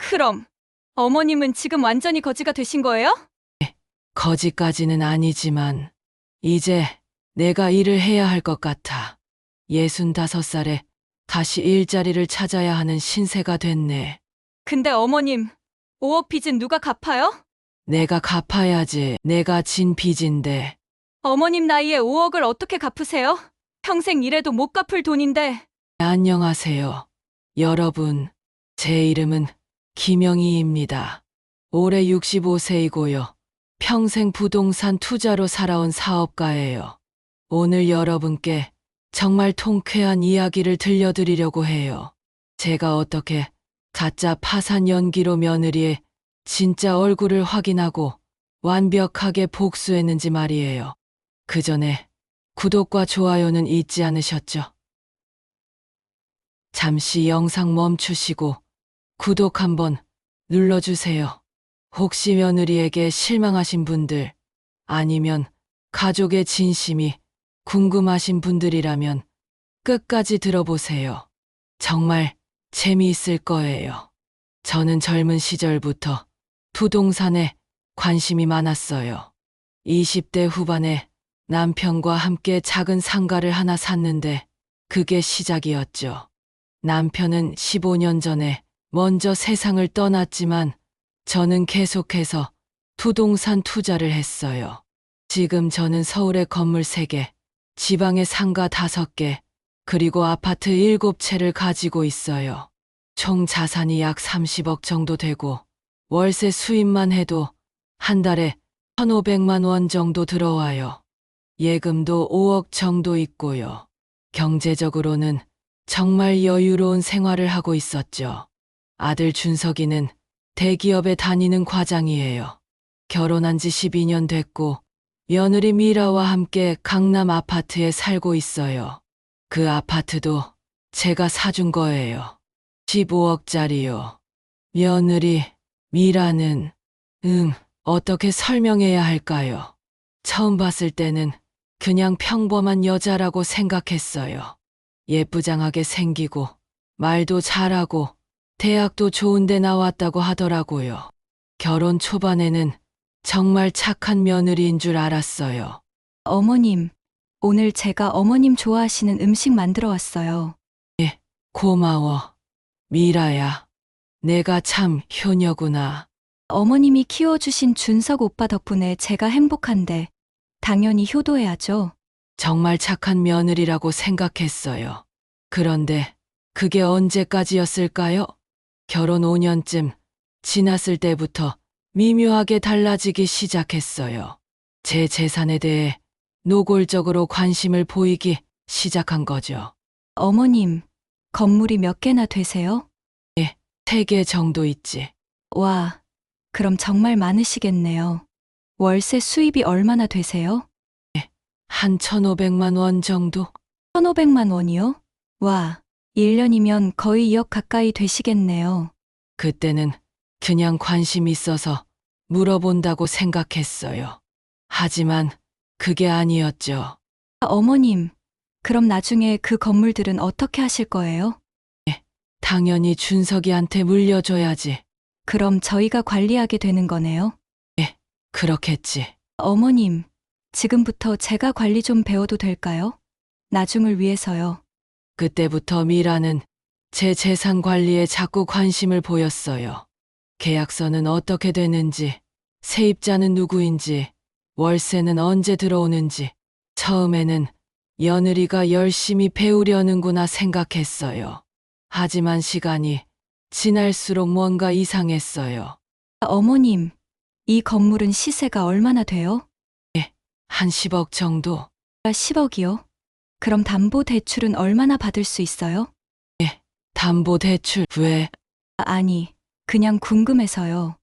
그럼 어머님은 지금 완전히 거지가 되신 거예요? 거지까지는 아니지만 이제 내가 일을 해야 할 것 같아. 65살에 다시 일자리를 찾아야 하는 신세가 됐네. 근데 어머님, 5억 빚은 누가 갚아요? 내가 갚아야지. 내가 진 빚인데. 어머님 나이에 5억을 어떻게 갚으세요? 평생 일해도 못 갚을 돈인데. 안녕하세요. 여러분, 제 이름은 김영희입니다. 올해 65세이고요. 평생 부동산 투자로 살아온 사업가예요. 오늘 여러분께 정말 통쾌한 이야기를 들려드리려고 해요. 제가 어떻게 가짜 파산 연기로 며느리의 진짜 얼굴을 확인하고 완벽하게 복수했는지 말이에요. 그 전에 구독과 좋아요는 잊지 않으셨죠? 잠시 영상 멈추시고 구독 한번 눌러주세요. 혹시 며느리에게 실망하신 분들, 아니면 가족의 진심이 궁금하신 분들이라면 끝까지 들어보세요. 정말 재미있을 거예요. 저는 젊은 시절부터 부동산에 관심이 많았어요. 20대 후반에 남편과 함께 작은 상가를 하나 샀는데 그게 시작이었죠. 남편은 15년 전에 먼저 세상을 떠났지만 저는 계속해서 부동산 투자를 했어요. 지금 저는 서울에 건물 3개, 지방에 상가 5개, 그리고 아파트 7채를 가지고 있어요. 총 자산이 약 30억 정도 되고 월세 수입만 해도 한 달에 1,500만 원 정도 들어와요. 예금도 5억 정도 있고요. 경제적으로는 정말 여유로운 생활을 하고 있었죠. 아들 준석이는 대기업에 다니는 과장이에요. 결혼한 지 12년 됐고 며느리 미라와 함께 강남 아파트에 살고 있어요. 그 아파트도 제가 사준 거예요. 15억짜리요. 며느리 미라는 어떻게 설명해야 할까요? 처음 봤을 때는 그냥 평범한 여자라고 생각했어요. 예쁘장하게 생기고 말도 잘하고 대학도 좋은 데 나왔다고 하더라고요. 결혼 초반에는 정말 착한 며느리인 줄 알았어요. 어머님, 오늘 제가 어머님 좋아하시는 음식 만들어 왔어요. 고마워. 미라야. 내가 참 효녀구나. 어머님이 키워주신 준석 오빠 덕분에 제가 행복한데 당연히 효도해야죠. 정말 착한 며느리라고 생각했어요. 그런데 그게 언제까지였을까요? 결혼 5년쯤 지났을 때부터 미묘하게 달라지기 시작했어요. 제 재산에 대해 노골적으로 관심을 보이기 시작한 거죠. 어머님, 건물이 몇 개나 되세요? 3개 정도 있지. 와, 그럼 정말 많으시겠네요. 월세 수입이 얼마나 되세요? 한 1,500만 원 정도? 1,500만 원이요? 와, 1년이면 거의 2억 가까이 되시겠네요. 그때는 그냥 관심 있어서 물어본다고 생각했어요. 하지만 그게 아니었죠. 어머님, 그럼 나중에 그 건물들은 어떻게 하실 거예요? 당연히 준석이한테 물려줘야지. 그럼 저희가 관리하게 되는 거네요? 그렇겠지. 어머님, 지금부터 제가 관리 좀 배워도 될까요? 나중을 위해서요. 그때부터 미라는 제 재산 관리에 자꾸 관심을 보였어요. 계약서는 어떻게 되는지, 세입자는 누구인지, 월세는 언제 들어오는지, 처음에는 며느리가 열심히 배우려는구나 생각했어요. 하지만 시간이 지날수록 뭔가 이상했어요. 어머님, 이 건물은 시세가 얼마나 돼요? 한 10억 정도? 10억이요? 그럼 담보 대출은 얼마나 받을 수 있어요? 담보대출 왜 아니, 그냥 궁금해서요.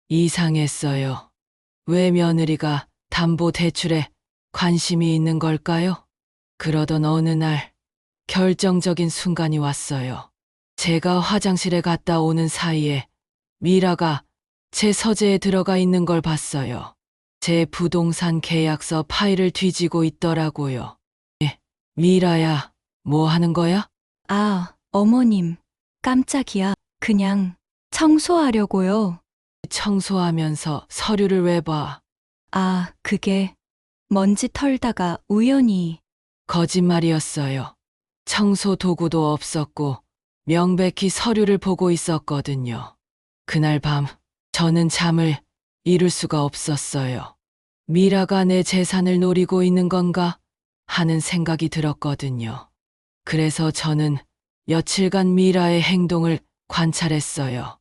이상했어요. 왜 며느리가 담보대출에 관심이 있는 걸까요? 그러던 어느 날 결정적인 순간이 왔어요. 제가 화장실에 갔다 오는 사이에 미라가 제 서재에 들어가 있는 걸 봤어요. 제 부동산 계약서 파일을 뒤지고 있더라고요. 미라야, 뭐 하는 거야? 아, 어머님, 깜짝이야. 그냥 청소하려고요. 청소하면서 서류를 왜 봐? 아, 그게 먼지 털다가 우연히. 거짓말이었어요. 청소 도구도 없었고 명백히 서류를 보고 있었거든요. 그날 밤 저는 잠을 이룰 수가 없었어요. 미라가 내 재산을 노리고 있는 건가 하는 생각이 들었거든요. 그래서 저는 며칠간 미라의 행동을 관찰했어요.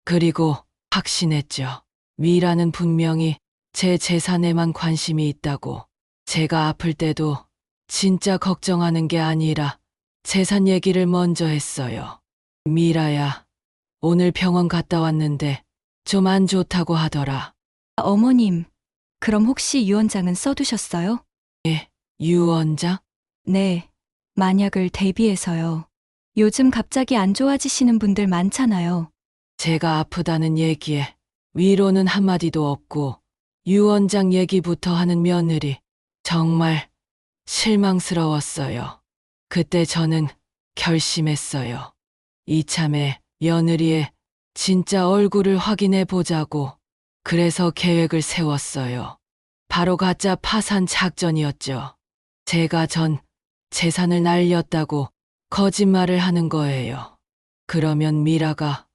그리고 확신했죠. 미라는 분명히 제 재산에만 관심이 있다고. 제가 아플 때도 진짜 걱정하는 게 아니라 재산 얘기를 먼저 했어요. 미라야, 오늘 병원 갔다 왔는데 좀 안 좋다고 하더라. 어머님, 그럼 혹시 유언장은 써두셨어요? 유 원장? 네, 만약을 대비해서요. 요즘 갑자기 안 좋아지시는 분들 많잖아요. 제가 아프다는 얘기에 위로는 한마디도 없고 유 원장 얘기부터 하는 며느리. 정말 실망스러웠어요. 그때 저는 결심했어요. 이참에 며느리의 진짜 얼굴을 확인해 보자고. 그래서 계획을 세웠어요. 바로 가짜 파산 작전이었죠. 제가 전 재산을 날렸다고 거짓말을 하는 거예요. 그러면 미라가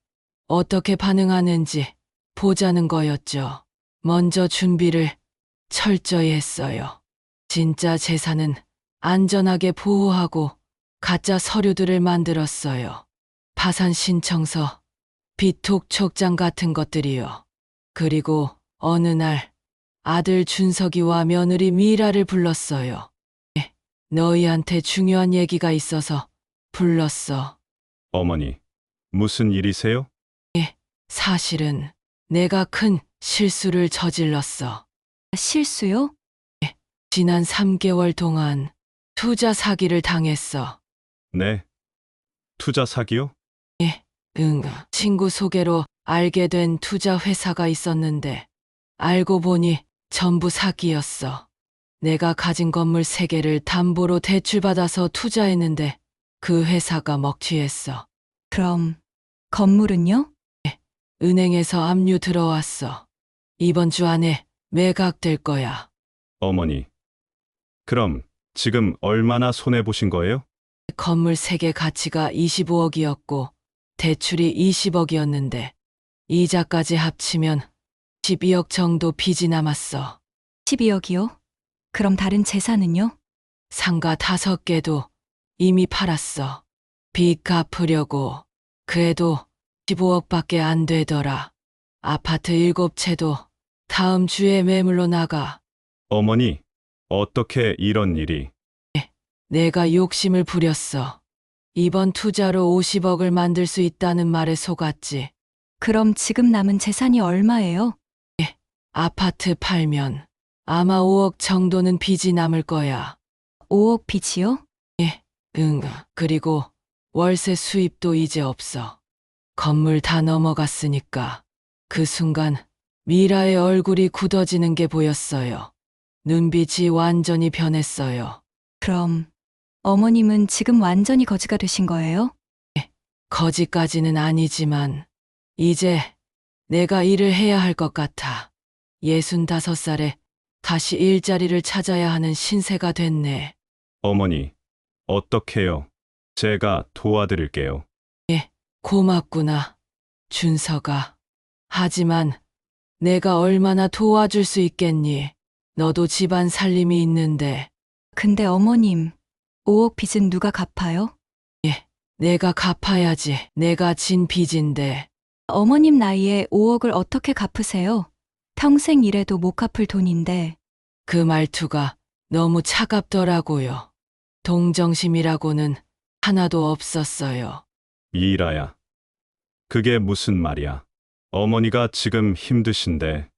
어떻게 반응하는지 보자는 거였죠. 먼저 준비를 철저히 했어요. 진짜 재산은 안전하게 보호하고 가짜 서류들을 만들었어요. 파산 신청서, 비톡 촉장 같은 것들이요. 그리고 어느 날 아들 준석이와 며느리 미라를 불렀어요. 너희한테 중요한 얘기가 있어서 불렀어. 어머니, 무슨 일이세요? 사실은 내가 큰 실수를 저질렀어. 실수요? 지난 3개월 동안 투자 사기를 당했어. 네. 투자 사기요? 응, 친구 소개로 알게 된 투자 회사가 있었는데 알고 보니 전부 사기였어. 내가 가진 건물 3개를 담보로 대출받아서 투자했는데 그 회사가 먹튀했어. 그럼 건물은요? 은행에서 압류 들어왔어. 이번 주 안에 매각될 거야. 어머니. 그럼 지금 얼마나 손해보신 거예요? 건물 3개 가치가 25억이었고 대출이 20억이었는데 이자까지 합치면 12억 정도 빚이 남았어. 12억이요? 그럼 다른 재산은요? 상가 5개도 이미 팔았어. 빚 갚으려고. 그래도 15억밖에 안 되더라. 아파트 7채도 다음 주에 매물로 나가. 어머니, 어떻게 이런 일이? 내가 욕심을 부렸어. 이번 투자로 50억을 만들 수 있다는 말에 속았지. 그럼 지금 남은 재산이 얼마예요? 아파트 팔면 아마 5억 정도는 빚이 남을 거야. 5억 빚이요? 응, 그리고 월세 수입도 이제 없어. 건물 다 넘어갔으니까. 그 순간 미라의 얼굴이 굳어지는 게 보였어요. 눈빛이 완전히 변했어요. 그럼 어머님은 지금 완전히 거지가 되신 거예요? 거지까지는 아니지만 이제 내가 일을 해야 할 것 같아. 65살에 다시 일자리를 찾아야 하는 신세가 됐네. 어머니, 어떡해요? 제가 도와드릴게요. 고맙구나, 준서가. 하지만 내가 얼마나 도와줄 수 있겠니? 너도 집안 살림이 있는데. 근데 어머님, 5억 빚은 누가 갚아요? 내가 갚아야지. 내가 진 빚인데. 어머님 나이에 5억을 어떻게 갚으세요? 평생 일해도 못 갚을 돈인데. 그 말투가 너무 차갑더라고요. 동정심이라고는 하나도 없었어요. 미라야. 그게 무슨 말이야? 어머니가 지금 힘드신데.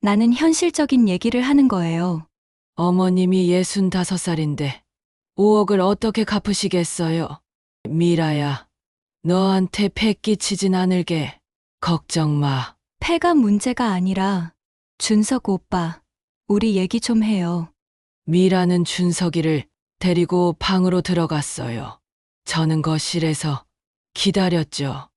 나는 현실적인 얘기를 하는 거예요. 어머님이 65살인데 5억을 어떻게 갚으시겠어요? 미라야, 너한테 폐 끼치진 않을게. 걱정 마. 폐가 문제가 아니라 준석 오빠, 우리 얘기 좀 해요. 미라는 준석이를 데리고 방으로 들어갔어요. 저는 거실에서 기다렸죠.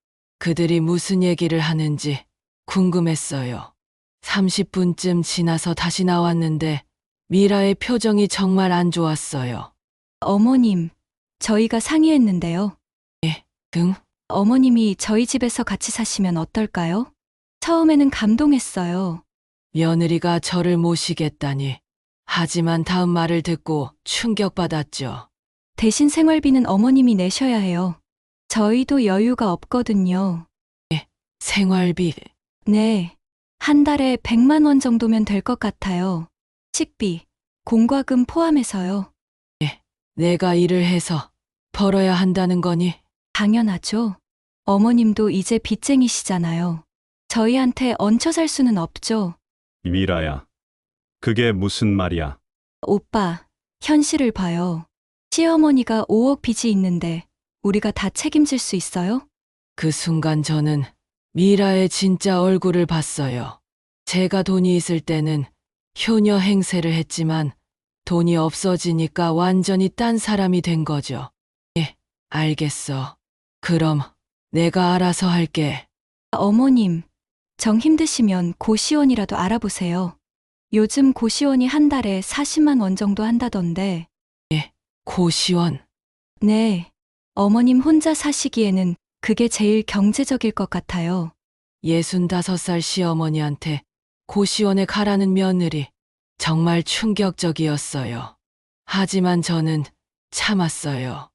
그들이 무슨 얘기를 하는지 궁금했어요. 30분쯤 지나서 다시 나왔는데 미라의 표정이 정말 안 좋았어요. 어머님, 저희가 상의했는데요. 응? 어머님이 저희 집에서 같이 사시면 어떨까요? 처음에는 감동했어요. 며느리가 저를 모시겠다니. 하지만 다음 말을 듣고 충격받았죠. 대신 생활비는 어머님이 내셔야 해요. 저희도 여유가 없거든요. 생활비, 네. 한 달에 100만 원 정도면 될 것 같아요. 식비, 공과금 포함해서요. 내가 일을 해서 벌어야 한다는 거니? 당연하죠. 어머님도 이제 빚쟁이시잖아요. 저희한테 얹혀 살 수는 없죠. 미라야. 그게 무슨 말이야? 오빠, 현실을 봐요. 시어머니가 5억 빚이 있는데 우리가 다 책임질 수 있어요? 그 순간 저는 미라의 진짜 얼굴을 봤어요. 제가 돈이 있을 때는 효녀 행세를 했지만 돈이 없어지니까 완전히 딴 사람이 된 거죠. 알겠어. 그럼 내가 알아서 할게. 어머님, 정 힘드시면 고시원이라도 알아보세요. 요즘 고시원이 한 달에 40만 원 정도 한다던데. 고시원. 네. 어머님 혼자 사시기에는 그게 제일 경제적일 것 같아요. 65살 시어머니한테 고시원에 가라는 며느리. 정말 충격적이었어요. 하지만 저는 참았어요.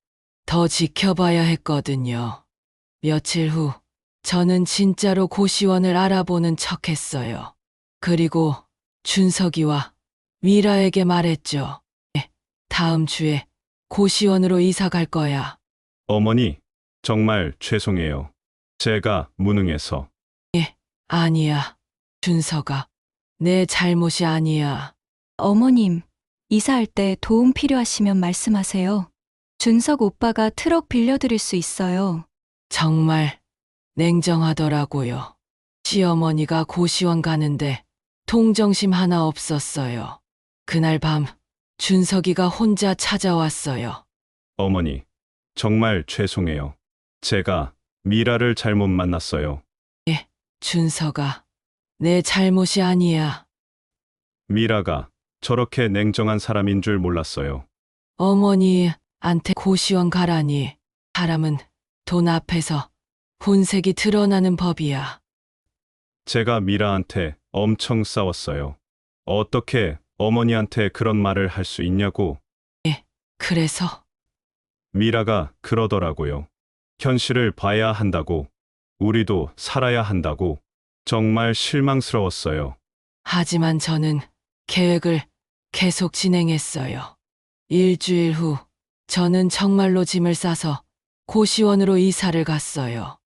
더 지켜봐야 했거든요. 며칠 후, 저는 진짜로 고시원을 알아보는 척 했어요. 그리고 준석이와 미라에게 말했죠. 다음 주에 고시원으로 이사 갈 거야. 어머니, 정말 죄송해요. 제가 무능해서. 아니야, 준석아. 내 잘못이 아니야. 어머님, 이사할 때 도움 필요하시면 말씀하세요. 준석 오빠가 트럭 빌려드릴 수 있어요. 정말 냉정하더라고요. 시어머니가 고시원 가는데 동정심 하나 없었어요. 그날 밤 준석이가 혼자 찾아왔어요. 어머니, 정말 죄송해요. 제가 미라를 잘못 만났어요. 준석아, 내 잘못이 아니야. 미라가 저렇게 냉정한 사람인 줄 몰랐어요. 어머니한테 고시원 가라니. 사람은 돈 앞에서 본색이 드러나는 법이야. 제가 미라한테 엄청 싸웠어요. 어떻게 어머니한테 그런 말을 할 수 있냐고. 그래서 미라가 그러더라고요. 현실을 봐야 한다고. 우리도 살아야 한다고. 정말 실망스러웠어요. 하지만 저는 계획을 계속 진행했어요. 일주일 후 저는 정말로 짐을 싸서 고시원으로 이사를 갔어요.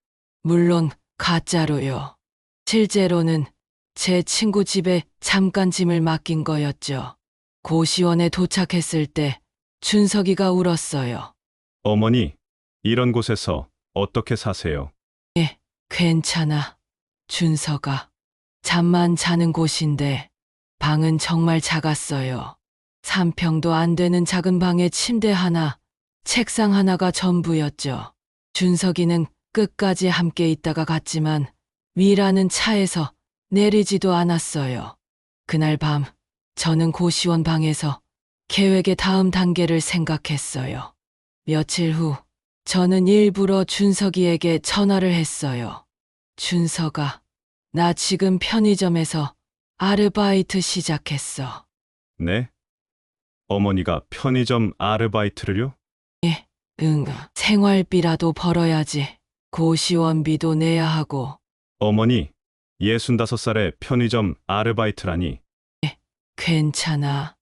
물론 가짜로요. 실제로는 제 친구 집에 잠깐 짐을 맡긴 거였죠. 고시원에 도착했을 때 준석이가 울었어요. 어머니, 이런 곳에서 어떻게 사세요? 괜찮아, 준석아. 잠만 자는 곳인데 방은 정말 작았어요. 3평도 안 되는 작은 방에 침대 하나, 책상 하나가 전부였죠. 준석이는 끝까지 함께 있다가 갔지만 미라는 차에서 내리지도 않았어요. 그날 밤 저는 고시원 방에서 계획의 다음 단계를 생각했어요. 며칠 후 저는 일부러 준석이에게 전화를 했어요. 준석아, 나 지금 편의점에서 아르바이트 시작했어. 네? 어머니가 편의점 아르바이트를요? 응, 생활비라도 벌어야지. 고시원비도 내야 하고. 어머니, 65살에 편의점 아르바이트라니. 괜찮아.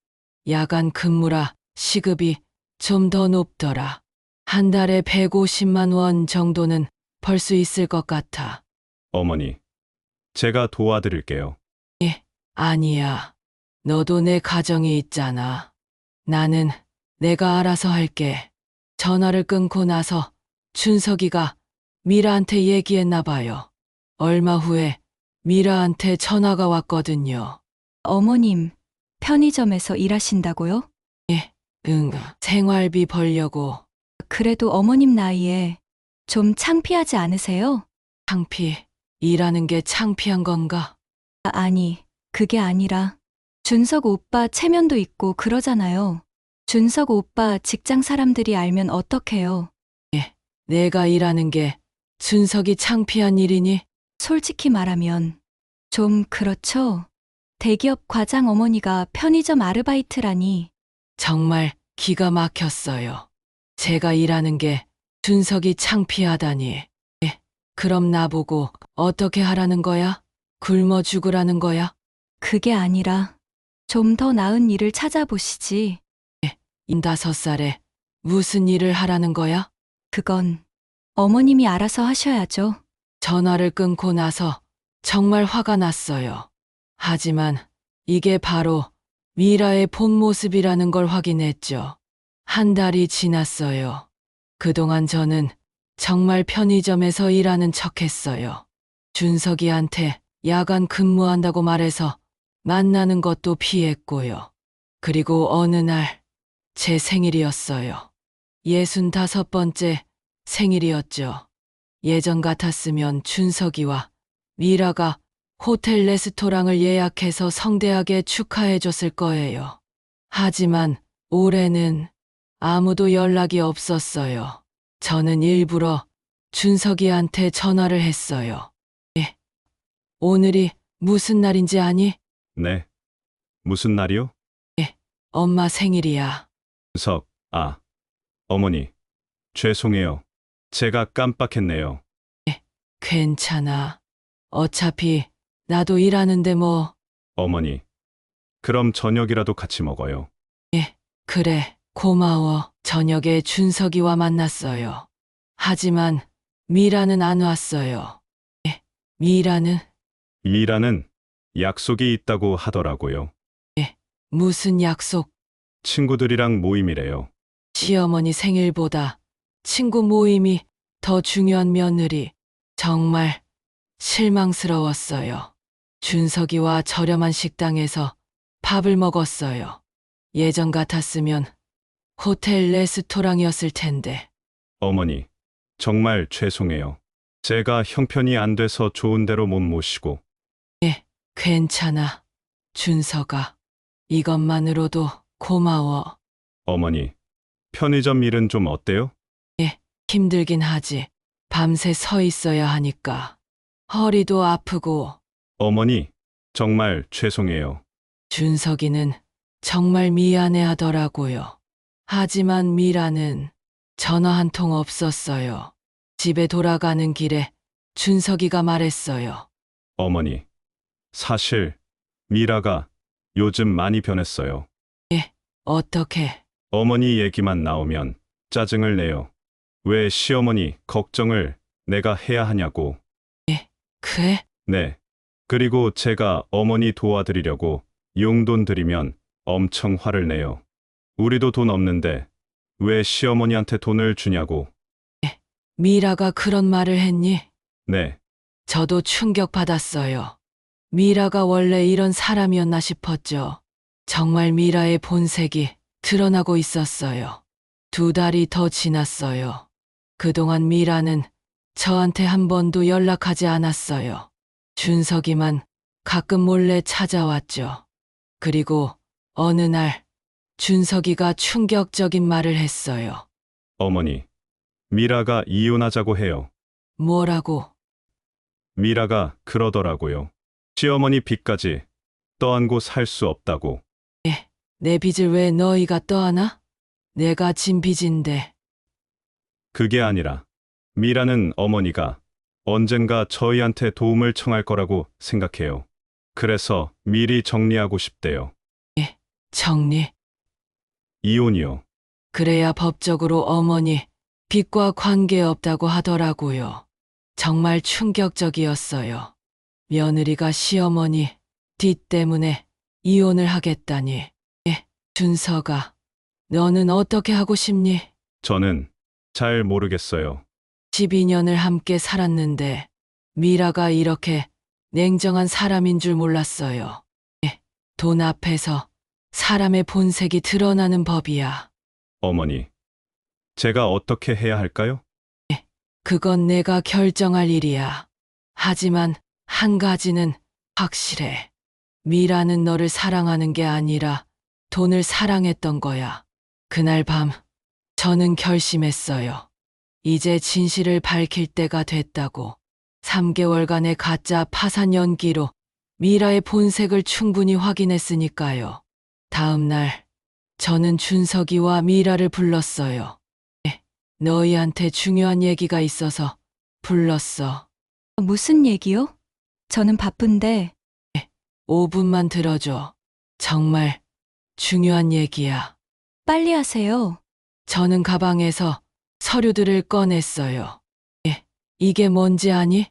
야간 근무라 시급이 좀 더 높더라. 한 달에 150만 원 정도는 벌 수 있을 것 같아. 어머니, 제가 도와드릴게요. 아니야. 너도 내 가정이 있잖아. 나는 내가 알아서 할게. 전화를 끊고 나서 준석이가 미라한테 얘기했나 봐요. 얼마 후에 미라한테 전화가 왔거든요. 어머님, 편의점에서 일하신다고요? 응, 생활비 벌려고. 그래도 어머님 나이에 좀 창피하지 않으세요? 일하는 게 창피한 건가? 아니, 그게 아니라 준석 오빠 체면도 있고 그러잖아요. 준석 오빠 직장 사람들이 알면 어떡해요? 내가 일하는 게 준석이 창피한 일이니? 솔직히 말하면 좀 그렇죠? 대기업 과장 어머니가 편의점 아르바이트라니. 정말 기가 막혔어요. 제가 일하는 게 준석이 창피하다니. 그럼 나보고 어떻게 하라는 거야? 굶어 죽으라는 거야? 그게 아니라 좀 더 나은 일을 찾아보시지. 5살에 무슨 일을 하라는 거야? 그건 어머님이 알아서 하셔야죠. 전화를 끊고 나서 정말 화가 났어요. 하지만 이게 바로 미라의 본 모습이라는 걸 확인했죠. 한 달이 지났어요. 그동안 저는 정말 편의점에서 일하는 척 했어요. 준석이한테 야간 근무한다고 말해서 만나는 것도 피했고요. 그리고 어느 날 제 생일이었어요. 65번째 생일이었죠. 예전 같았으면 준석이와 미라가 호텔 레스토랑을 예약해서 성대하게 축하해줬을 거예요. 하지만 올해는 아무도 연락이 없었어요. 저는 일부러 준석이한테 전화를 했어요. 오늘이 무슨 날인지 아니? 네. 무슨 날이요? 엄마 생일이야. 석, 어머니. 죄송해요. 제가 깜빡했네요. 괜찮아. 어차피 나도 일하는데 뭐. 어머니. 그럼 저녁이라도 같이 먹어요. 그래, 고마워. 저녁에 준석이와 만났어요. 하지만 미라는 안 왔어요. 미라는 미라는 약속이 있다고 하더라고요. 무슨 약속? 친구들이랑 모임이래요. 시어머니 생일보다 친구 모임이 더 중요한 며느리. 정말 실망스러웠어요. 준석이와 저렴한 식당에서 밥을 먹었어요. 예전 같았으면 호텔 레스토랑이었을 텐데. 어머니. 정말 죄송해요. 제가 형편이 안 돼서 좋은 데로 못 모시고. 괜찮아. 준석아. 이것만으로도 고마워. 어머니. 편의점 일은 좀 어때요? 힘들긴 하지. 밤새 서 있어야 하니까. 허리도 아프고. 어머니. 정말 죄송해요. 준석이는 정말 미안해 하더라고요. 하지만 미라는 전화 한 통 없었어요. 집에 돌아가는 길에 준석이가 말했어요. 어머니. 사실 미라가 요즘 많이 변했어요. 어떻게? 어머니 얘기만 나오면 짜증을 내요. 왜 시어머니 걱정을 내가 해야 하냐고. 그래? 네. 그리고 제가 어머니 도와드리려고 용돈 드리면 엄청 화를 내요. 우리도 돈 없는데 왜 시어머니한테 돈을 주냐고. 미라가 그런 말을 했니? 네. 저도 충격받았어요. 미라가 원래 이런 사람이었나 싶었죠. 정말 미라의 본색이 드러나고 있었어요. 2달이 더 지났어요. 그동안 미라는 저한테 한 번도 연락하지 않았어요. 준석이만 가끔 몰래 찾아왔죠. 그리고 어느 날 준석이가 충격적인 말을 했어요. 어머니. 미라가 이혼하자고 해요. 뭐라고? 미라가 그러더라고요. 시어머니 빚까지 떠안고 살 수 없다고. 내 빚을 왜 너희가 떠안아? 내가 진 빚인데. 그게 아니라 미라는 어머니가 언젠가 저희한테 도움을 청할 거라고 생각해요. 그래서 미리 정리하고 싶대요. 정리. 이혼이요. 그래야 법적으로 어머니 빚과 관계없다고 하더라고요. 정말 충격적이었어요. 며느리가 시어머니 빚 때문에 이혼을 하겠다니. 준석아, 너는 어떻게 하고 싶니? 저는 잘 모르겠어요. 12년을 함께 살았는데 미라가 이렇게 냉정한 사람인 줄 몰랐어요. 돈 앞에서 사람의 본색이 드러나는 법이야. 어머니. 제가 어떻게 해야 할까요? 그건 내가 결정할 일이야. 하지만 한 가지는 확실해. 미라는 너를 사랑하는 게 아니라 돈을 사랑했던 거야. 그날 밤, 저는 결심했어요. 이제 진실을 밝힐 때가 됐다고. 3개월간의 가짜 파산 연기로 미라의 본색을 충분히 확인했으니까요. 다음 날, 저는 준석이와 미라를 불렀어요. 너희한테 중요한 얘기가 있어서 불렀어. 무슨 얘기요? 저는 바쁜데. 5분만 들어줘. 정말 중요한 얘기야. 빨리 하세요. 저는 가방에서 서류들을 꺼냈어요. 이게 뭔지 아니?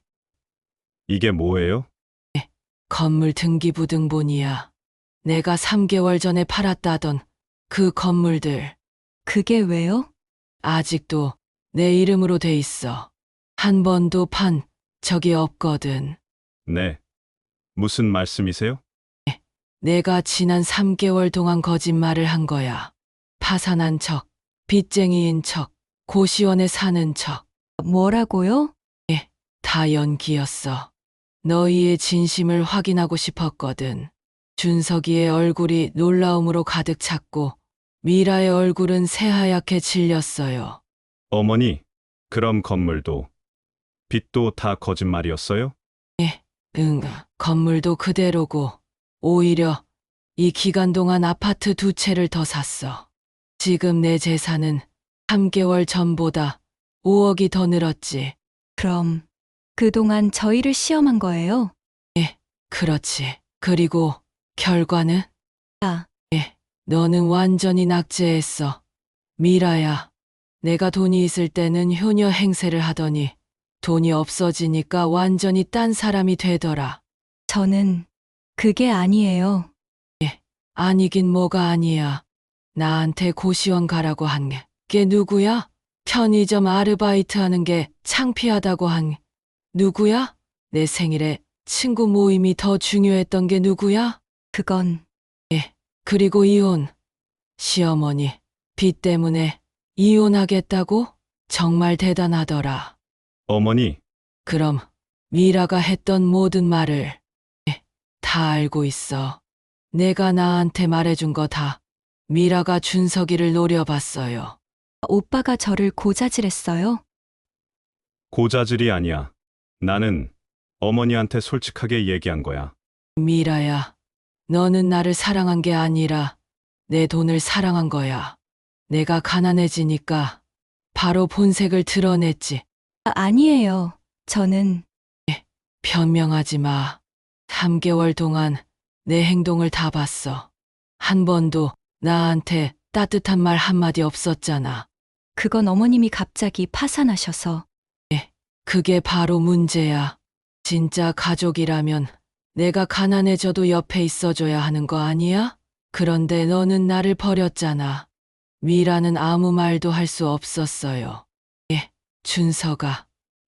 이게 뭐예요? 건물 등기부등본이야. 내가 3개월 전에 팔았다던 그 건물들. 그게 왜요? 아직도 내 이름으로 돼 있어. 한 번도 판 적이 없거든. 네. 무슨 말씀이세요? 내가 지난 3개월 동안 거짓말을 한 거야. 파산한 척, 빚쟁이인 척, 고시원에 사는 척. 뭐라고요? 다 연기였어. 너희의 진심을 확인하고 싶었거든. 준석이의 얼굴이 놀라움으로 가득 찼고 미라의 얼굴은 새하얗게 질렸어요. 어머니, 그럼 건물도, 빚도 다 거짓말이었어요? 응, 건물도 그대로고 오히려 이 기간 동안 아파트 2채를 더 샀어. 지금 내 재산은 3개월 전보다 5억이 더 늘었지. 그럼 그동안 저희를 시험한 거예요? 그렇지. 그리고 결과는? 아, 너는 완전히 낙제했어. 미라야, 내가 돈이 있을 때는 효녀 행세를 하더니 돈이 없어지니까 완전히 딴 사람이 되더라. 저는 그게 아니에요. 아니긴 뭐가 아니야. 나한테 고시원 가라고 한 게 누구야? 편의점 아르바이트 하는 게 창피하다고 한 누구야? 내 생일에 친구 모임이 더 중요했던 게 누구야? 그건 그리고 이혼. 시어머니, 빚 때문에 이혼하겠다고? 정말 대단하더라. 어머니, 그럼 미라가 했던 모든 말을 다 알고 있어. 내가 나한테 말해준 거 다 미라가 준석이를 노려봤어요. 오빠가 저를 고자질했어요? 고자질이 아니야. 나는 어머니한테 솔직하게 얘기한 거야. 미라야, 너는 나를 사랑한 게 아니라 내 돈을 사랑한 거야. 내가 가난해지니까 바로 본색을 드러냈지. 아니에요. 저는 변명하지 마. 3개월 동안 내 행동을 다 봤어. 한 번도 나한테 따뜻한 말 한마디 없었잖아. 그건 어머님이 갑자기 파산하셔서. 그게 바로 문제야. 진짜 가족이라면 내가 가난해져도 옆에 있어줘야 하는 거 아니야? 그런데 너는 나를 버렸잖아. 미라는 아무 말도 할 수 없었어요. 준석아,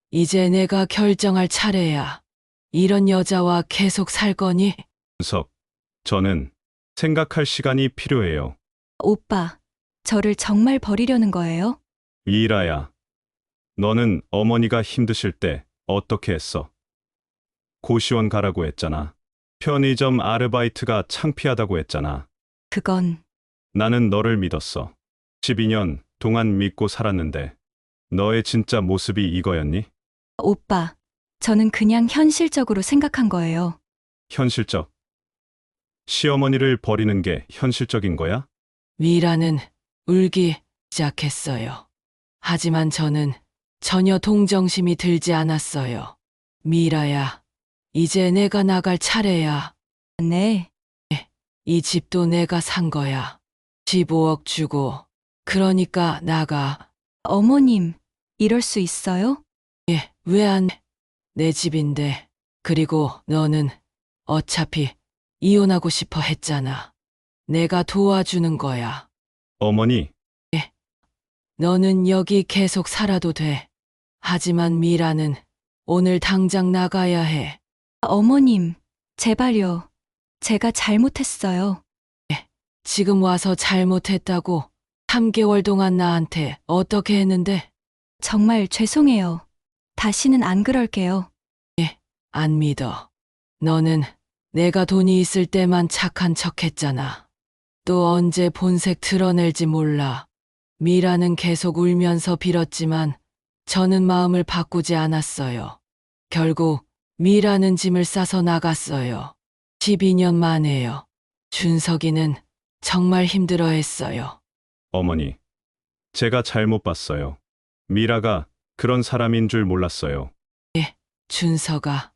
이제 내가 결정할 차례야. 이런 여자와 계속 살 거니? 준석, 저는 생각할 시간이 필요해요. 오빠, 저를 정말 버리려는 거예요? 미라야, 너는 어머니가 힘드실 때 어떻게 했어? 고시원 가라고 했잖아. 편의점 아르바이트가 창피하다고 했잖아. 그건 나는 너를 믿었어. 12년 동안 믿고 살았는데 너의 진짜 모습이 이거였니? 오빠, 저는 그냥 현실적으로 생각한 거예요. 현실적. 시어머니를 버리는 게 현실적인 거야? 미라는 울기 시작했어요. 하지만 저는 전혀 동정심이 들지 않았어요. 미라야, 이제 내가 나갈 차례야. 네, 이 집도 내가 산 거야. 15억 주고. 그러니까 나가. 어머님, 이럴 수 있어요? 왜 안? 내 집인데. 그리고 너는 어차피 이혼하고 싶어 했잖아. 내가 도와주는 거야. 어머니, 너는 여기 계속 살아도 돼. 하지만 미라는 오늘 당장 나가야 해. 어머님, 제발요. 제가 잘못했어요. 지금 와서 잘못했다고 3개월 동안 나한테 어떻게 했는데? 정말 죄송해요. 다시는 안 그럴게요. 안 믿어. 너는 내가 돈이 있을 때만 착한 척 했잖아. 또 언제 본색 드러낼지 몰라. 미라는 계속 울면서 빌었지만 저는 마음을 바꾸지 않았어요. 결국 미라는 짐을 싸서 나갔어요. 12년 만에요. 준석이는 정말 힘들어했어요. 어머니, 제가 잘못 봤어요. 미라가 그런 사람인 줄 몰랐어요. 준석아,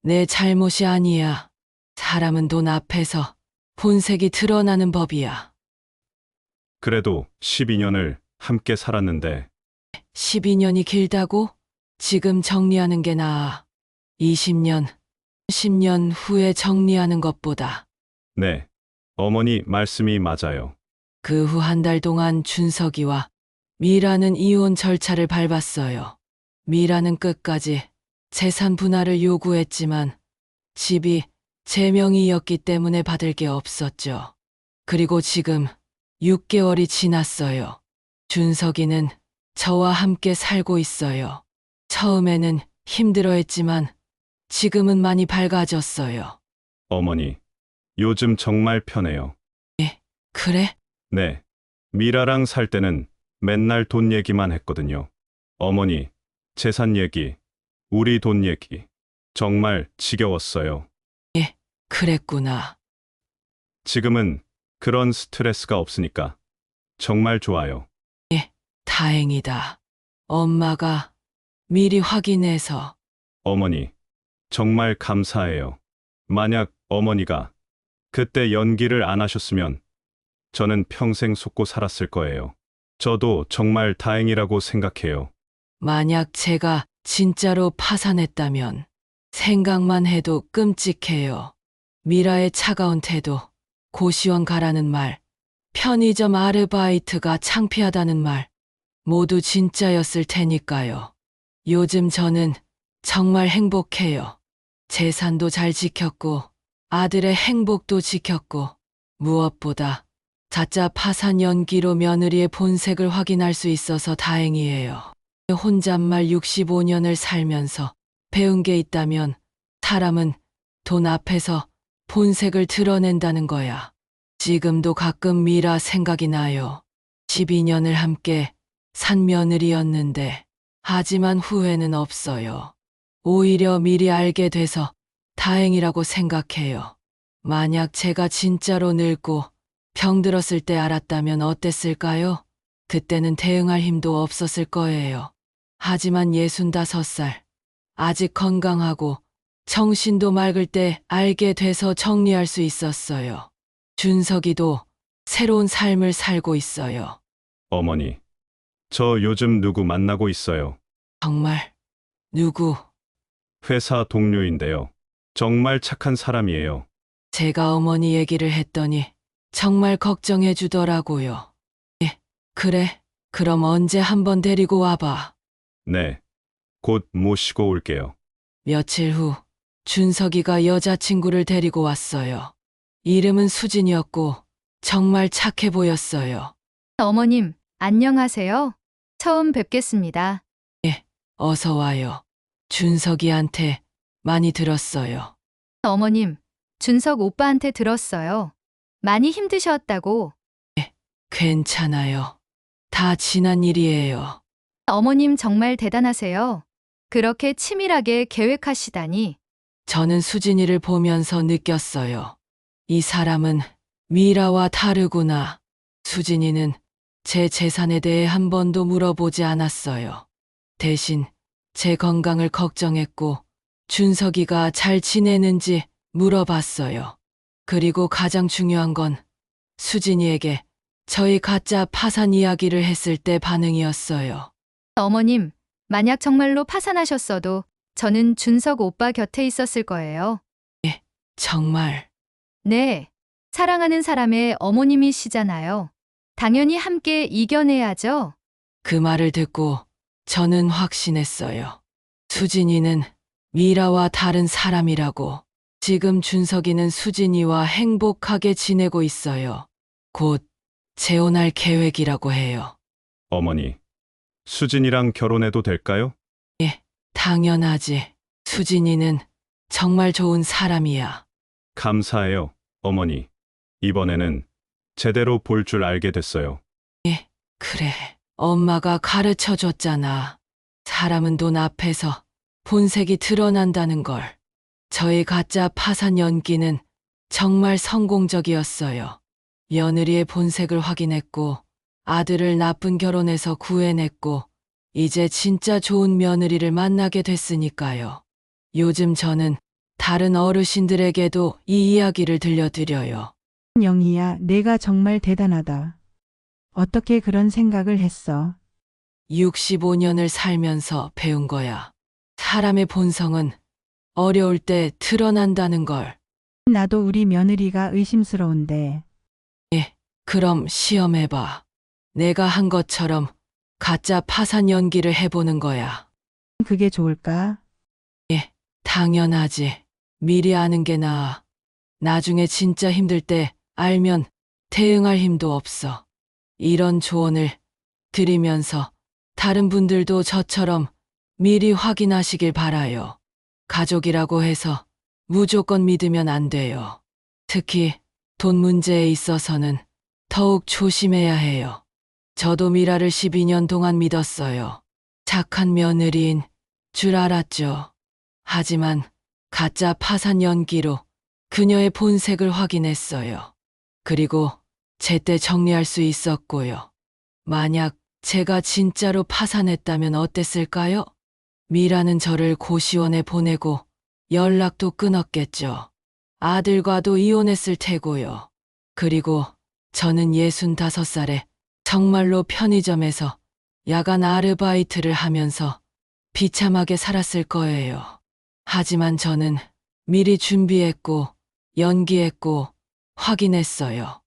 내 잘못이 아니야. 사람은 돈 앞에서 본색이 드러나는 법이야. 그래도 12년을 함께 살았는데 12년이 길다고? 지금 정리하는 게 나아. 20년, 10년 후에 정리하는 것보다. 네, 어머니 말씀이 맞아요. 그 후 한 달 동안 준석이와 미라는 이혼 절차를 밟았어요. 미라는 끝까지 재산 분할을 요구했지만 집이 제 명의였기 때문에 받을 게 없었죠. 그리고 지금 6개월이 지났어요. 준석이는 저와 함께 살고 있어요. 처음에는 힘들어했지만 지금은 많이 밝아졌어요. 어머니, 요즘 정말 편해요. 그래? 네, 미라랑 살 때는 맨날 돈 얘기만 했거든요. 어머니, 재산 얘기, 우리 돈 얘기. 정말 지겨웠어요. 그랬구나. 지금은 그런 스트레스가 없으니까 정말 좋아요. 다행이다. 엄마가 미리 확인해서. 어머니, 정말 감사해요. 만약 어머니가 그때 연기를 안 하셨으면 저는 평생 속고 살았을 거예요. 저도 정말 다행이라고 생각해요. 만약 제가 진짜로 파산했다면 생각만 해도 끔찍해요. 미라의 차가운 태도, 고시원 가라는 말, 편의점 아르바이트가 창피하다는 말, 모두 진짜였을 테니까요. 요즘 저는 정말 행복해요. 재산도 잘 지켰고, 아들의 행복도 지켰고, 무엇보다 가짜 파산 연기로 며느리의 본색을 확인할 수 있어서 다행이에요. 혼잣말 65년을 살면서 배운 게 있다면 사람은 돈 앞에서 본색을 드러낸다는 거야. 지금도 가끔 미라 생각이 나요. 12년을 함께 산 며느리였는데 하지만 후회는 없어요. 오히려 미리 알게 돼서 다행이라고 생각해요. 만약 제가 진짜로 늙고 병들었을 때 알았다면 어땠을까요? 그때는 대응할 힘도 없었을 거예요. 하지만 65살, 아직 건강하고 정신도 맑을 때 알게 돼서 정리할 수 있었어요. 준석이도 새로운 삶을 살고 있어요. 어머니, 저 요즘 누구 만나고 있어요. 정말 누구? 회사 동료인데요. 정말 착한 사람이에요. 제가 어머니 얘기를 했더니 정말 걱정해 주더라고요. 그래, 그럼 언제 한번 데리고 와봐. 네, 곧 모시고 올게요. 며칠 후 준석이가 여자친구를 데리고 왔어요. 이름은 수진이었고 정말 착해 보였어요. 어머님, 안녕하세요. 처음 뵙겠습니다. 어서 와요. 준석이한테 많이 들었어요. 어머님, 준석 오빠한테 들었어요. 많이 힘드셨다고. 괜찮아요. 다 지난 일이에요. 어머님 정말 대단하세요. 그렇게 치밀하게 계획하시다니. 저는 수진이를 보면서 느꼈어요. 이 사람은 미라와 다르구나. 수진이는 제 재산에 대해 한 번도 물어보지 않았어요. 대신 제 건강을 걱정했고 준석이가 잘 지내는지 물어봤어요. 그리고 가장 중요한 건 수진이에게 저희 가짜 파산 이야기를 했을 때 반응이었어요. 어머님, 만약 정말로 파산하셨어도 저는 준석 오빠 곁에 있었을 거예요. 정말 네, 사랑하는 사람의 어머님이시잖아요. 당연히 함께 이겨내야죠. 그 말을 듣고 저는 확신했어요. 수진이는 미라와 다른 사람이라고. 지금 준석이는 수진이와 행복하게 지내고 있어요. 곧 재혼할 계획이라고 해요. 어머니, 수진이랑 결혼해도 될까요? 당연하지. 수진이는 정말 좋은 사람이야. 감사해요, 어머니. 이번에는 제대로 볼 줄 알게 됐어요. 그래, 엄마가 가르쳐 줬잖아. 사람은 돈 앞에서 본색이 드러난다는 걸. 저의 가짜 파산 연기는 정말 성공적이었어요. 며느리의 본색을 확인했고, 아들을 나쁜 결혼에서 구해냈고, 이제 진짜 좋은 며느리를 만나게 됐으니까요. 요즘 저는 다른 어르신들에게도 이 이야기를 들려드려요. 영희야, 내가 정말 대단하다. 어떻게 그런 생각을 했어? 65년을 살면서 배운 거야. 사람의 본성은 어려울 때 드러난다는 걸. 나도 우리 며느리가 의심스러운데. 그럼 시험해봐. 내가 한 것처럼 가짜 파산 연기를 해보는 거야. 그게 좋을까? 당연하지. 미리 아는 게 나아. 나중에 진짜 힘들 때 알면 대응할 힘도 없어. 이런 조언을 드리면서 다른 분들도 저처럼 미리 확인하시길 바라요. 가족이라고 해서 무조건 믿으면 안 돼요. 특히 돈 문제에 있어서는 더욱 조심해야 해요. 저도 미라를 12년 동안 믿었어요. 착한 며느리인 줄 알았죠. 하지만 가짜 파산 연기로 그녀의 본색을 확인했어요. 그리고 제때 정리할 수 있었고요. 만약 제가 진짜로 파산했다면 어땠을까요? 미라는 저를 고시원에 보내고 연락도 끊었겠죠. 아들과도 이혼했을 테고요. 그리고 저는 65살에 정말로 편의점에서 야간 아르바이트를 하면서 비참하게 살았을 거예요. 하지만 저는 미리 준비했고 연기했고 확인했어요.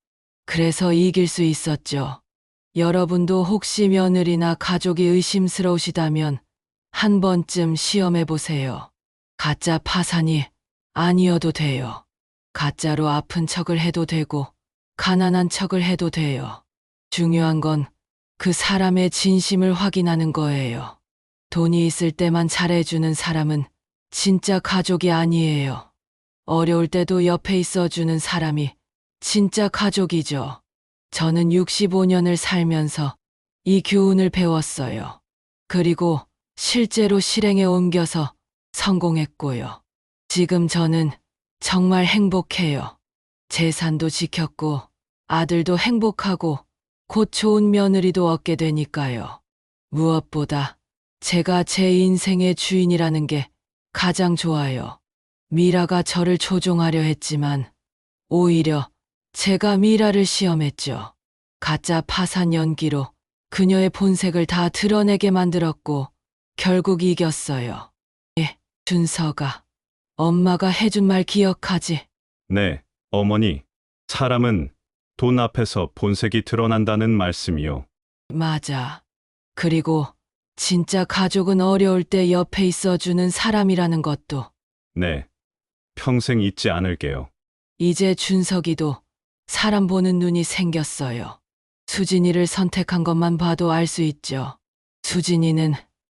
그래서 이길 수 있었죠. 여러분도 혹시 며느리나 가족이 의심스러우시다면 한 번쯤 시험해 보세요. 가짜 파산이 아니어도 돼요. 가짜로 아픈 척을 해도 되고 가난한 척을 해도 돼요. 중요한 건 그 사람의 진심을 확인하는 거예요. 돈이 있을 때만 잘해주는 사람은 진짜 가족이 아니에요. 어려울 때도 옆에 있어주는 사람이 진짜 가족이죠. 저는 65년을 살면서 이 교훈을 배웠어요. 그리고 실제로 실행에 옮겨서 성공했고요. 지금 저는 정말 행복해요. 재산도 지켰고 아들도 행복하고 곧 좋은 며느리도 얻게 되니까요. 무엇보다 제가 제 인생의 주인이라는 게 가장 좋아요. 미라가 저를 조종하려 했지만 오히려 제가 미라를 시험했죠. 가짜 파산 연기로 그녀의 본색을 다 드러내게 만들었고 결국 이겼어요. 준서가 엄마가 해준 말 기억하지? 네, 어머니. 사람은 돈 앞에서 본색이 드러난다는 말씀이요. 맞아. 그리고 진짜 가족은 어려울 때 옆에 있어주는 사람이라는 것도. 네, 평생 잊지 않을게요. 이제 준석이도 사람 보는 눈이 생겼어요. 수진이를 선택한 것만 봐도 알 수 있죠. 수진이는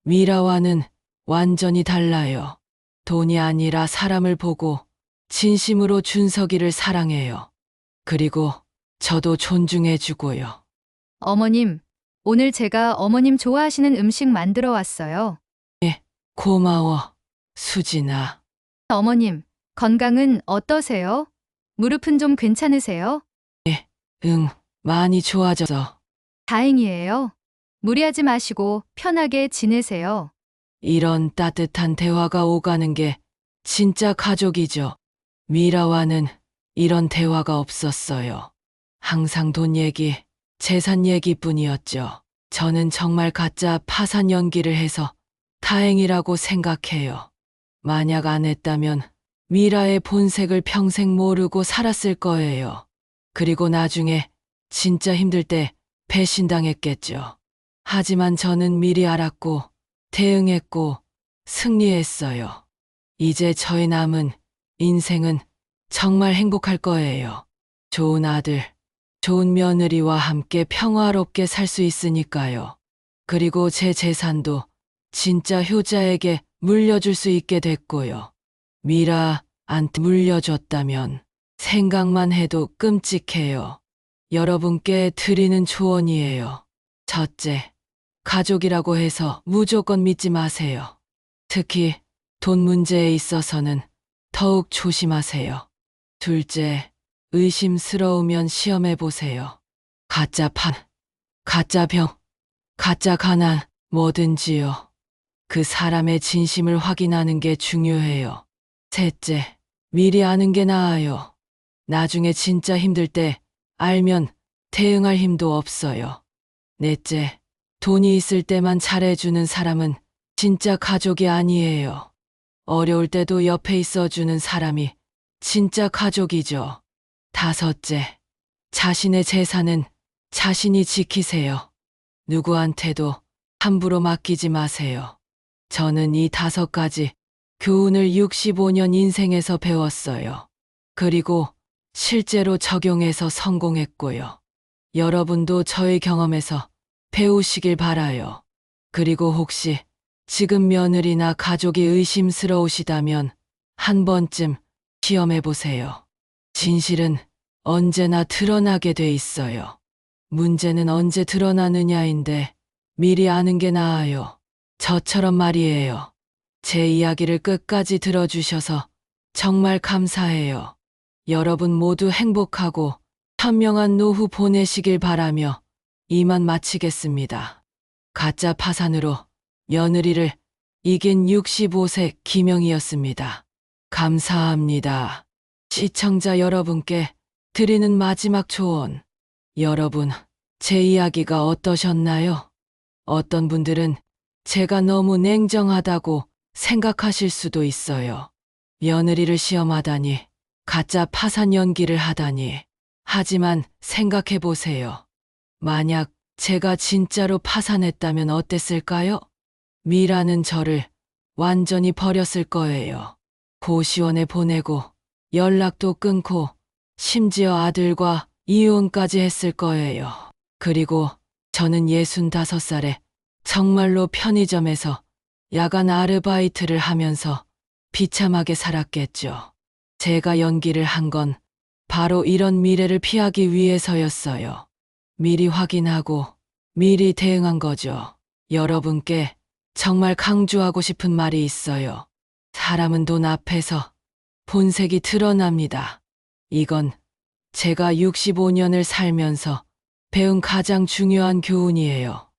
미라와는 완전히 달라요. 돈이 아니라 사람을 보고 진심으로 준석이를 사랑해요. 그리고 저도 존중해주고요. 어머님, 오늘 제가 어머님 좋아하시는 음식 만들어 왔어요. 고마워, 수진아. 어머님, 건강은 어떠세요? 무릎은 좀 괜찮으세요? 응, 많이 좋아졌어. 다행이에요. 무리하지 마시고 편하게 지내세요. 이런 따뜻한 대화가 오가는 게 진짜 가족이죠. 미라와는 이런 대화가 없었어요. 항상 돈 얘기, 재산 얘기뿐이었죠. 저는 정말 가짜 파산 연기를 해서 다행이라고 생각해요. 만약 안 했다면 미라의 본색을 평생 모르고 살았을 거예요. 그리고 나중에 진짜 힘들 때 배신당했겠죠. 하지만 저는 미리 알았고 대응했고 승리했어요. 이제 저의 남은 인생은 정말 행복할 거예요. 좋은 아들, 좋은 며느리와 함께 평화롭게 살 수 있으니까요. 그리고 제 재산도 진짜 효자에게 물려줄 수 있게 됐고요. 미라한테 물려줬다면 생각만 해도 끔찍해요. 여러분께 드리는 조언이에요. 첫째, 가족이라고 해서 무조건 믿지 마세요. 특히 돈 문제에 있어서는 더욱 조심하세요. 둘째, 의심스러우면 시험해 보세요. 가짜 판, 가짜 병, 가짜 가난, 뭐든지요. 그 사람의 진심을 확인하는 게 중요해요. 셋째, 미리 아는 게 나아요. 나중에 진짜 힘들 때 알면 대응할 힘도 없어요. 넷째, 돈이 있을 때만 잘해주는 사람은 진짜 가족이 아니에요. 어려울 때도 옆에 있어주는 사람이 진짜 가족이죠. 다섯째, 자신의 재산은 자신이 지키세요. 누구한테도 함부로 맡기지 마세요. 저는 이 5가지 교훈을 65년 인생에서 배웠어요. 그리고 실제로 적용해서 성공했고요. 여러분도 저의 경험에서 배우시길 바라요. 그리고 혹시 지금 며느리나 가족이 의심스러우시다면 한 번쯤 시험해 보세요. 진실은 언제나 드러나게 돼 있어요. 문제는 언제 드러나느냐인데 미리 아는 게 나아요. 저처럼 말이에요. 제 이야기를 끝까지 들어주셔서 정말 감사해요. 여러분 모두 행복하고 현명한 노후 보내시길 바라며 이만 마치겠습니다. 가짜 파산으로 며느리를 이긴 65세 김영희였습니다. 감사합니다. 시청자 여러분께 드리는 마지막 조언. 여러분, 제 이야기가 어떠셨나요? 어떤 분들은 제가 너무 냉정하다고 생각하실 수도 있어요. 며느리를 시험하다니, 가짜 파산 연기를 하다니. 하지만 생각해 보세요. 만약 제가 진짜로 파산했다면 어땠을까요? 미라는 저를 완전히 버렸을 거예요. 고시원에 보내고 연락도 끊고 심지어 아들과 이혼까지 했을 거예요. 그리고 저는 65살에 정말로 편의점에서 야간 아르바이트를 하면서 비참하게 살았겠죠. 제가 연기를 한 건 바로 이런 미래를 피하기 위해서였어요. 미리 확인하고 미리 대응한 거죠. 여러분께 정말 강조하고 싶은 말이 있어요. 사람은 돈 앞에서 본색이 드러납니다. 이건 제가 65년을 살면서 배운 가장 중요한 교훈이에요.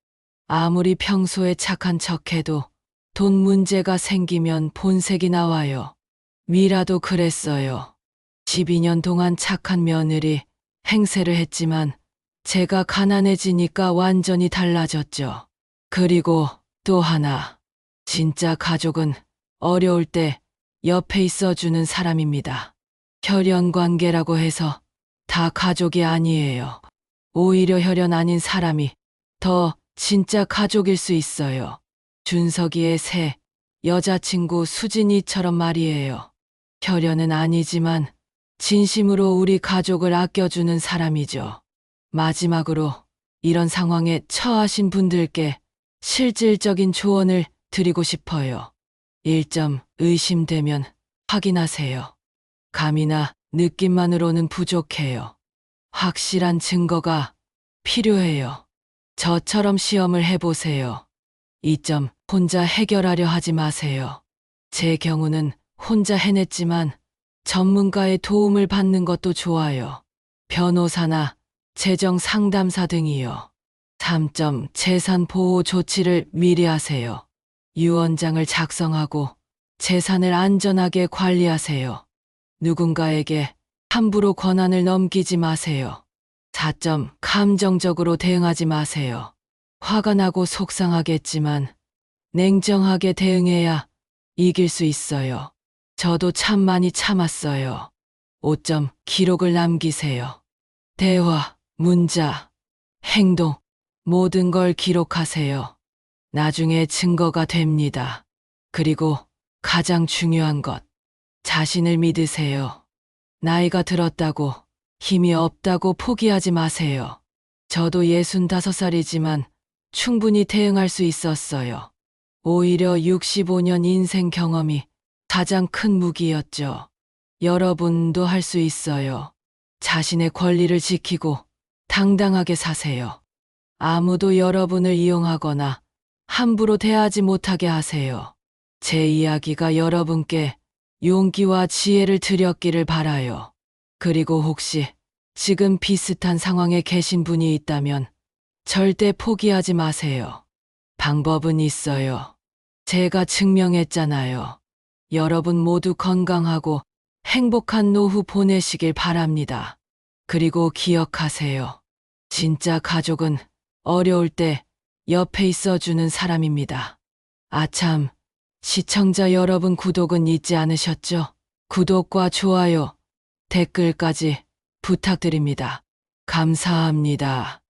아무리 평소에 착한 척해도 돈 문제가 생기면 본색이 나와요. 미라도 그랬어요. 12년 동안 착한 며느리 행세를 했지만 제가 가난해지니까 완전히 달라졌죠. 그리고 또 하나, 진짜 가족은 어려울 때 옆에 있어주는 사람입니다. 혈연 관계라고 해서 다 가족이 아니에요. 오히려 혈연 아닌 사람이 더 진짜 가족일 수 있어요. 준석이의 새 여자친구 수진이처럼 말이에요. 혈연은 아니지만 진심으로 우리 가족을 아껴주는 사람이죠. 마지막으로 이런 상황에 처하신 분들께 실질적인 조언을 드리고 싶어요. 1점 의심되면 확인하세요. 감이나 느낌만으로는 부족해요. 확실한 증거가 필요해요. 저처럼 시험을 해보세요. 2점 혼자 해결하려 하지 마세요. 제 경우는 혼자 해냈지만 전문가의 도움을 받는 것도 좋아요. 변호사나 재정 상담사 등이요. 3점 재산 보호 조치를 미리 하세요. 유언장을 작성하고 재산을 안전하게 관리하세요. 누군가에게 함부로 권한을 넘기지 마세요. 4점 감정적으로 대응하지 마세요. 화가 나고 속상하겠지만 냉정하게 대응해야 이길 수 있어요. 저도 참 많이 참았어요. 5점 기록을 남기세요. 대화, 문자, 행동, 모든 걸 기록하세요. 나중에 증거가 됩니다. 그리고 가장 중요한 것, 자신을 믿으세요. 나이가 들었다고, 힘이 없다고 포기하지 마세요. 저도 65살이지만 충분히 대응할 수 있었어요. 오히려 65년 인생 경험이 가장 큰 무기였죠. 여러분도 할 수 있어요. 자신의 권리를 지키고 당당하게 사세요. 아무도 여러분을 이용하거나 함부로 대하지 못하게 하세요. 제 이야기가 여러분께 용기와 지혜를 드렸기를 바라요. 그리고 혹시 지금 비슷한 상황에 계신 분이 있다면 절대 포기하지 마세요. 방법은 있어요. 제가 증명했잖아요. 여러분 모두 건강하고 행복한 노후 보내시길 바랍니다. 그리고 기억하세요. 진짜 가족은 어려울 때 옆에 있어주는 사람입니다. 아참, 시청자 여러분 구독은 잊지 않으셨죠? 구독과 좋아요, 댓글까지 부탁드립니다. 감사합니다.